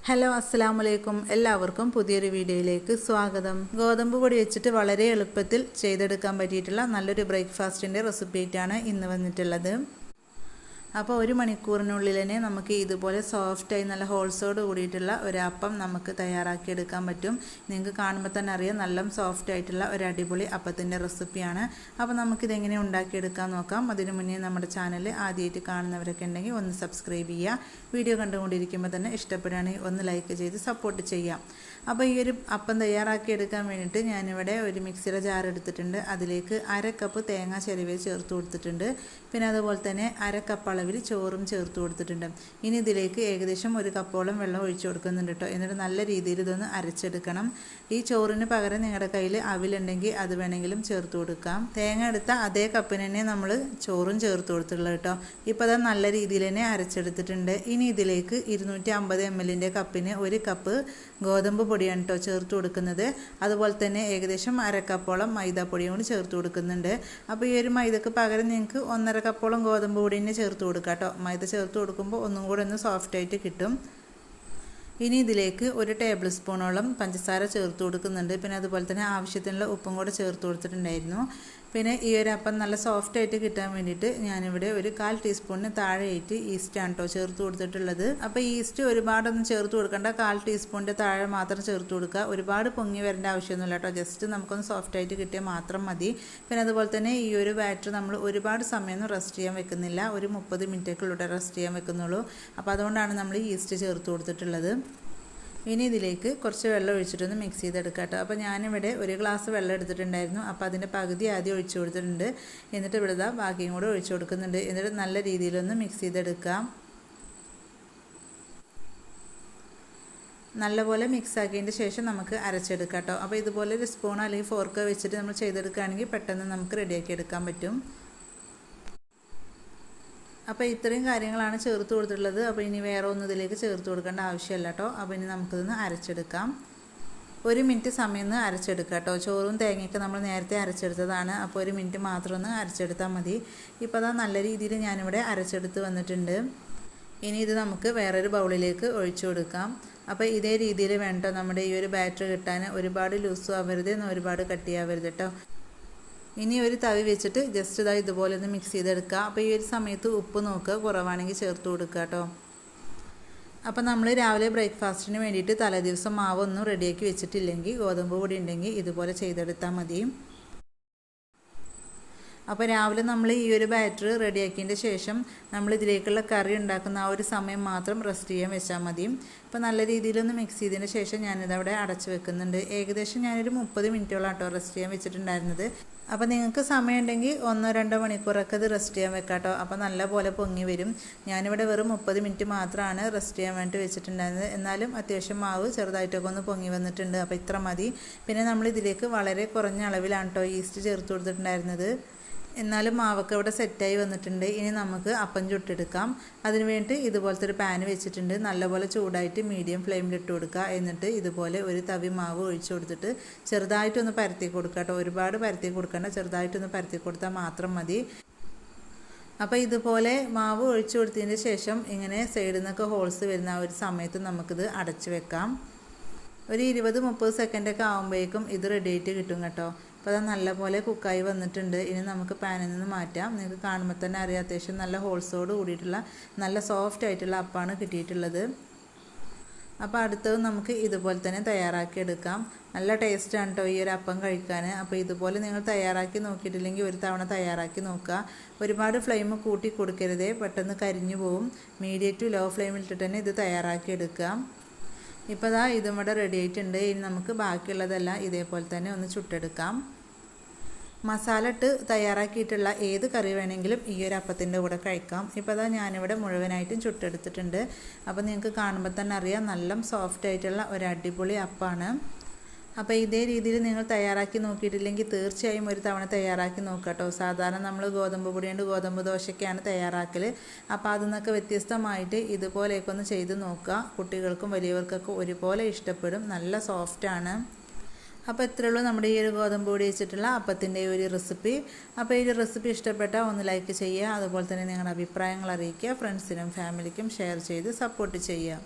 Hello അസ്സലാമലൈക്കും എല്ലാവർക്കും പുതിയൊരു വീഡിയോയിലേക്ക് സ്വാഗതം. ഗോതമ്പ് പൊടി വെച്ചിട്ട് വളരെ എളുപ്പത്തിൽ ചെയ്തെടുക്കാൻ പറ്റിയിട്ടുള്ള നല്ലൊരു ബ്രേക്ക്ഫാസ്റ്റിൻ്റെ റെസിപ്പി ആയിട്ടാണ് ഇന്ന് വന്നിട്ടുള്ളത്. അപ്പോൾ ഒരു മണിക്കൂറിനുള്ളിൽ തന്നെ നമുക്ക് ഇതുപോലെ സോഫ്റ്റായി നല്ല ഹോൾസോട് കൂടിയിട്ടുള്ള ഒരു അപ്പം നമുക്ക് തയ്യാറാക്കിയെടുക്കാൻ പറ്റും. നിങ്ങൾക്ക് കാണുമ്പോൾ തന്നെ അറിയാം നല്ല സോഫ്റ്റ് ആയിട്ടുള്ള ഒരു അടിപൊളി അപ്പത്തിൻ്റെ റെസിപ്പിയാണ്. അപ്പോൾ നമുക്കിതെങ്ങനെ ഉണ്ടാക്കിയെടുക്കാൻ നോക്കാം. അതിനു മുന്നേ നമ്മുടെ ചാനൽ ആദ്യമായിട്ട് കാണുന്നവരൊക്കെ ഉണ്ടെങ്കിൽ ഒന്ന് സബ്സ്ക്രൈബ് ചെയ്യുക. വീഡിയോ കണ്ടുകൊണ്ടിരിക്കുമ്പോൾ തന്നെ ഇഷ്ടപ്പെടുകയാണെങ്കിൽ ഒന്ന് ലൈക്ക് ചെയ്ത് സപ്പോർട്ട് ചെയ്യാം. അപ്പോൾ ഈ ഒരു അപ്പം തയ്യാറാക്കിയെടുക്കാൻ വേണ്ടിയിട്ട് ഞാനിവിടെ ഒരു മിക്സിയുടെ ജാർ എടുത്തിട്ടുണ്ട്. അതിലേക്ക് 1/2 കപ്പ് തേങ്ങ ചിരവിയത് ചേർത്ത് കൊടുത്തിട്ടുണ്ട്. പിന്നെ അതുപോലെ തന്നെ 1/2 കപ്പ് അളവിൽ ചോറും ചേർത്ത് കൊടുത്തിട്ടുണ്ട്. ഇനി ഇതിലേക്ക് ഏകദേശം 1 കപ്പോളം വെള്ളം ഒഴിച്ചു കൊടുക്കുന്നുണ്ട് കേട്ടോ. എന്നിട്ട് നല്ല രീതിയിൽ ഇതൊന്ന് അരച്ചെടുക്കണം. ഈ ചോറിന് പകരം നിങ്ങളുടെ കയ്യിൽ അവിലുണ്ടെങ്കിൽ അത് വേണമെങ്കിലും ചേർത്ത് കൊടുക്കാം. തേങ്ങ എടുത്ത അതേ കപ്പിന് തന്നെ നമ്മൾ ചോറും ചേർത്ത് കൊടുത്തിട്ടുള്ളത് കേട്ടോ. ഇപ്പോൾ അത് നല്ല രീതിയിൽ തന്നെ അരച്ചെടുത്തിട്ടുണ്ട്. ഇനി ഇതിലേക്ക് 250 ml കപ്പിന് 1 കപ്പ് ഗോതമ്പ് പൊടിയാണ് കേട്ടോ ചേർത്ത് കൊടുക്കുന്നത്. അതുപോലെ തന്നെ ഏകദേശം 1/2 കപ്പോളം മൈദാപ്പൊടിയും കൂടി ചേർത്ത് കൊടുക്കുന്നുണ്ട്. അപ്പോൾ ഈ ഒരു മൈദക്ക് പകരം നിങ്ങൾക്ക് 1/2 കപ്പോളം ഗോതമ്പ് പൊടി തന്നെ ചേർത്ത് കൊടുക്കാം കേട്ടോ. മൈദ ചേർത്ത് കൊടുക്കുമ്പോൾ ഒന്നും കൂടെ ഒന്ന് സോഫ്റ്റായിട്ട് കിട്ടും. ഇനി ഇതിലേക്ക് 1 ടേബിൾ സ്പൂണോളം പഞ്ചസാര ചേർത്ത് കൊടുക്കുന്നുണ്ട്. പിന്നെ അതുപോലെ തന്നെ ആവശ്യത്തിനുള്ള ഉപ്പും കൂടെ ചേർത്ത് കൊടുത്തിട്ടുണ്ടായിരുന്നു. പിന്നെ ഈ ഒരു അപ്പം നല്ല സോഫ്റ്റായിട്ട് കിട്ടാൻ വേണ്ടിയിട്ട് ഞാനിവിടെ ഒരു 1/4 ടീസ്പൂണിന് താഴെയായിട്ട് ഈസ്റ്റാണ് കേട്ടോ ചേർത്ത് കൊടുത്തിട്ടുള്ളത്. അപ്പോൾ ഈസ്റ്റ് ഒരുപാടൊന്നും ചേർത്ത് കൊടുക്കേണ്ട, 1/4 ടീസ്പൂണിൻ്റെ താഴെ മാത്രം ചേർത്ത് കൊടുക്കുക. ഒരുപാട് പൊങ്ങി വരേണ്ട ആവശ്യമൊന്നുമില്ല കേട്ടോ. ജസ്റ്റ് നമുക്കൊന്ന് സോഫ്റ്റായിട്ട് കിട്ടിയാൽ മാത്രം മതി. പിന്നെ അതുപോലെ തന്നെ ഈ ഒരു ബാറ്റർ നമ്മൾ ഒരുപാട് സമയമൊന്നും റെസ്റ്റ് ചെയ്യാൻ വെക്കുന്നില്ല. ഒരു 30 മിനിറ്റൊക്കെയുള്ള റെസ്റ്റ് ചെയ്യാൻ വെക്കുന്നുള്ളൂ. അപ്പോൾ അതുകൊണ്ടാണ് നമ്മൾ ഈസ്റ്റ് ചേർത്ത് കൊടുത്തിട്ടുള്ളത്. ഇനി ഇതിലേക്ക് കുറച്ച് വെള്ളം ഒഴിച്ചിട്ടൊന്ന് മിക്സ് ചെയ്തെടുക്കാം കേട്ടോ. അപ്പോൾ ഞാനിവിടെ 1 ഗ്ലാസ് വെള്ളം എടുത്തിട്ടുണ്ടായിരുന്നു. അപ്പോൾ അതിൻ്റെ പകുതി ആദ്യം ഒഴിച്ചു കൊടുത്തിട്ടുണ്ട്. എന്നിട്ട് ഇവിടെ ബാക്കിയും കൂടെ ഒഴിച്ചു കൊടുക്കുന്നുണ്ട്. എന്നിട്ട് നല്ല രീതിയിലൊന്ന് മിക്സ് ചെയ്തെടുക്കാം. നല്ലപോലെ മിക്സ് ആക്കിയതിൻ്റെ ശേഷം നമുക്ക് അരച്ചെടുക്കാം കേട്ടോ. അപ്പോൾ ഇതുപോലെ ഒരു സ്പൂൺ അല്ലെങ്കിൽ ഫോർക്ക് വെച്ചിട്ട് നമ്മൾ ചെയ്തെടുക്കുകയാണെങ്കിൽ പെട്ടെന്ന് നമുക്ക് റെഡിയാക്കി എടുക്കാൻ പറ്റും. അപ്പോൾ ഇത്രയും കാര്യങ്ങളാണ് ചേർത്ത് കൊടുത്തിട്ടുള്ളത്. അപ്പോൾ ഇനി വേറെ ഒന്നും ഇതിലേക്ക് ചേർത്ത് കൊടുക്കേണ്ട ആവശ്യമില്ല കേട്ടോ. അപ്പോൾ ഇനി നമുക്കിതൊന്ന് അരച്ചെടുക്കാം. 1 മിനിറ്റ് സമയം ഒന്ന് അരച്ചെടുക്കാം കേട്ടോ. ചോറും തേങ്ങയൊക്കെ നമ്മൾ നേരത്തെ അരച്ചെടുത്തതാണ്. അപ്പോൾ 1 മിനിറ്റ് മാത്രം ഒന്ന് അരച്ചെടുത്താൽ മതി. ഇപ്പോൾ അതാ നല്ല രീതിയിൽ ഞാനിവിടെ അരച്ചെടുത്ത് വന്നിട്ടുണ്ട്. ഇനി ഇത് നമുക്ക് വേറൊരു ബൗളിലേക്ക് ഒഴിച്ചു കൊടുക്കാം. അപ്പോൾ ഇതേ രീതിയിൽ വേണ്ട നമ്മുടെ ഈ ഒരു ബാറ്റർ കിട്ടാൻ. ഒരുപാട് ലൂസും ആവരുത്, എന്നാൽ ഒരുപാട് കട്ടിയാവരുത് കേട്ടോ. ഇനി ഒരു തവി വെച്ചിട്ട് ജസ്റ്റ് ഇതുപോലെ ഒന്ന് മിക്സ് ചെയ്തെടുക്കുക. അപ്പോൾ ഈ ഒരു സമയത്ത് ഉപ്പ് നോക്കുക, കുറവാണെങ്കിൽ ചേർത്ത് കൊടുക്കുക കേട്ടോ. അപ്പോൾ നമ്മൾ രാവിലെ ബ്രേക്ക്ഫാസ്റ്റിന് വേണ്ടിയിട്ട് തലേദിവസം മാവൊന്നും റെഡിയാക്കി വെച്ചിട്ടില്ലെങ്കിൽ ഗോതമ്പ് പൊടി ഉണ്ടെങ്കിൽ ഇതുപോലെ ചെയ്തെടുത്താൽ മതി. അപ്പോൾ രാവിലെ നമ്മൾ ഈ ഒരു ബാറ്റർ റെഡിയാക്കിയതിൻ്റെ ശേഷം നമ്മൾ ഇതിലേക്കുള്ള കറി ഉണ്ടാക്കുന്ന ആ ഒരു സമയം മാത്രം റെസ്റ്റ് ചെയ്യാൻ വെച്ചാൽ മതി. അപ്പോൾ നല്ല രീതിയിലൊന്ന് മിക്സ് ചെയ്തതിന് ശേഷം ഞാനിതവിടെ അടച്ച് വെക്കുന്നുണ്ട്. ഏകദേശം ഞാനൊരു 30 മിനിറ്റോളം കേട്ടോ റെസ്റ്റ് ചെയ്യാൻ വെച്ചിട്ടുണ്ടായിരുന്നത്. അപ്പോൾ നിങ്ങൾക്ക് സമയമുണ്ടെങ്കിൽ 1-2 മണിക്കൂറൊക്കെ ഇത് റെസ്റ്റ് ചെയ്യാൻ വെക്കാം കേട്ടോ. അപ്പോൾ നല്ല പോലെ പൊങ്ങി വരും. ഞാനിവിടെ വെറും 30 മിനിറ്റ് മാത്രമാണ് റെസ്റ്റ് ചെയ്യാൻ വേണ്ടി വെച്ചിട്ടുണ്ടായിരുന്നത്. എന്നാലും അത്യാവശ്യം മാവ് ചെറുതായിട്ടൊക്കെ ഒന്ന് പൊങ്ങി വന്നിട്ടുണ്ട്. അപ്പോൾ ഇത്ര മതി. പിന്നെ നമ്മൾ ഇതിലേക്ക് വളരെ കുറഞ്ഞ അളവിലാണ് കേട്ടോ ഈസ്റ്റ് ചേർത്ത് കൊടുത്തിട്ടുണ്ടായിരുന്നത്. എന്നാലും മാവൊക്കെ ഇവിടെ സെറ്റായി വന്നിട്ടുണ്ട്. ഇനി നമുക്ക് അപ്പം ചുട്ടെടുക്കാം. അതിന് വേണ്ടി ഇതുപോലത്തെ ഒരു പാൻ വെച്ചിട്ടുണ്ട്. നല്ലപോലെ ചൂടായിട്ട് മീഡിയം ഫ്ലെയിമിലിട്ട് കൊടുക്കുക. എന്നിട്ട് ഇതുപോലെ ഒരു തവി മാവ് ഒഴിച്ചു കൊടുത്തിട്ട് ചെറുതായിട്ടൊന്ന് പരത്തി കൊടുക്കുക കേട്ടോ. ഒരുപാട് പരത്തി കൊടുക്കേണ്ട, ചെറുതായിട്ടൊന്ന് പരത്തി കൊടുത്താൽ മാത്രം മതി. അപ്പോൾ ഇതുപോലെ മാവ് ഒഴിച്ചു കൊടുത്തതിന് ശേഷം ഇങ്ങനെ സൈഡിൽ നിന്നൊക്കെ ഹോൾസ് വരുന്ന ആ ഒരു സമയത്ത് നമുക്കിത് അടച്ചു വെക്കാം. ഒരു 20-30 സെക്കൻഡൊക്കെ ആകുമ്പോഴേക്കും ഇത് റെഡി ആയിട്ട് കിട്ടും കേട്ടോ. അപ്പോൾ അത് നല്ലപോലെ കുക്കായി വന്നിട്ടുണ്ട്. ഇനി നമുക്ക് പാനിൽ നിന്ന് മാറ്റാം. നിങ്ങൾക്ക് കാണുമ്പോൾ തന്നെ അറിയാം അത്യാവശ്യം നല്ല ഹോൾസോട് കൂടിയിട്ടുള്ള നല്ല സോഫ്റ്റ് ആയിട്ടുള്ള അപ്പമാണ് കിട്ടിയിട്ടുള്ളത്. അപ്പോൾ അടുത്തത് നമുക്ക് ഇതുപോലെ തന്നെ തയ്യാറാക്കി എടുക്കാം. നല്ല ടേസ്റ്റാണ് കേട്ടോ ഈ ഒരു അപ്പം കഴിക്കാൻ. അപ്പോൾ ഇതുപോലെ നിങ്ങൾ തയ്യാറാക്കി നോക്കിയിട്ടില്ലെങ്കിൽ ഒരു തവണ തയ്യാറാക്കി നോക്കുക. ഒരുപാട് ഫ്ലെയിം കൂട്ടി കൊടുക്കരുതേ, പെട്ടെന്ന് കരിഞ്ഞു പോവും. മീഡിയം ടു ലോ ഫ്ലെയിമിലിട്ടിട്ട് തന്നെ ഇത് തയ്യാറാക്കി എടുക്കാം. ഇപ്പോൾ ഇതും ഇവിടെ റെഡി ആയിട്ടുണ്ട്. ഇനി നമുക്ക് ബാക്കിയുള്ളതെല്ലാം ഇതേപോലെ തന്നെ ഒന്ന് ചുട്ടെടുക്കാം. മസാല ഇട്ട് തയ്യാറാക്കിയിട്ടുള്ള ഏത് കറി വേണമെങ്കിലും ഈ ഒരു അപ്പത്തിൻ്റെ കൂടെ കഴിക്കാം. ഇപ്പോൾ ഞാനിവിടെ മുഴുവനായിട്ടും ചുട്ടെടുത്തിട്ടുണ്ട്. അപ്പോൾ നിങ്ങൾക്ക് കാണുമ്പോൾ തന്നെ അറിയാം നല്ല സോഫ്റ്റ് ആയിട്ടുള്ള ഒരു അടിപൊളി അപ്പമാണ്. അപ്പോൾ ഇതേ രീതിയിൽ നിങ്ങൾ തയ്യാറാക്കി നോക്കിയിട്ടില്ലെങ്കിൽ തീർച്ചയായും ഒരു തവണ തയ്യാറാക്കി നോക്കുക കേട്ടോ. സാധാരണ നമ്മൾ ഗോതമ്പ് പൊടി കൊണ്ട് ഗോതമ്പ് ദോശയ്ക്കാണ് തയ്യാറാക്കൽ. അപ്പോൾ അതിൽ നിന്നൊക്കെ വ്യത്യസ്തമായിട്ട് ഇതുപോലെയൊക്കെ ഒന്ന് ചെയ്ത് നോക്കുക. കുട്ടികൾക്കും വലിയവർക്കൊക്കെ ഒരുപോലെ ഇഷ്ടപ്പെടും. നല്ല സോഫ്റ്റാണ്. അപ്പോൾ ഇത്രയേ ഉള്ളൂ നമ്മുടെ ഈ ഒരു ഗോതമ്പ് പൊടി വെച്ചിട്ടുള്ള അപ്പത്തിൻ്റെ ഒരു റെസിപ്പി. അപ്പോൾ ഈ ഒരു റെസിപ്പി ഇഷ്ടപ്പെട്ടാൽ ഒന്ന് ലൈക്ക് ചെയ്യുക. അതുപോലെ തന്നെ നിങ്ങളുടെ അഭിപ്രായങ്ങൾ അറിയിക്കുക. ഫ്രണ്ട്സിനും ഫാമിലിക്കും ഷെയർ ചെയ്ത് സപ്പോർട്ട് ചെയ്യുക.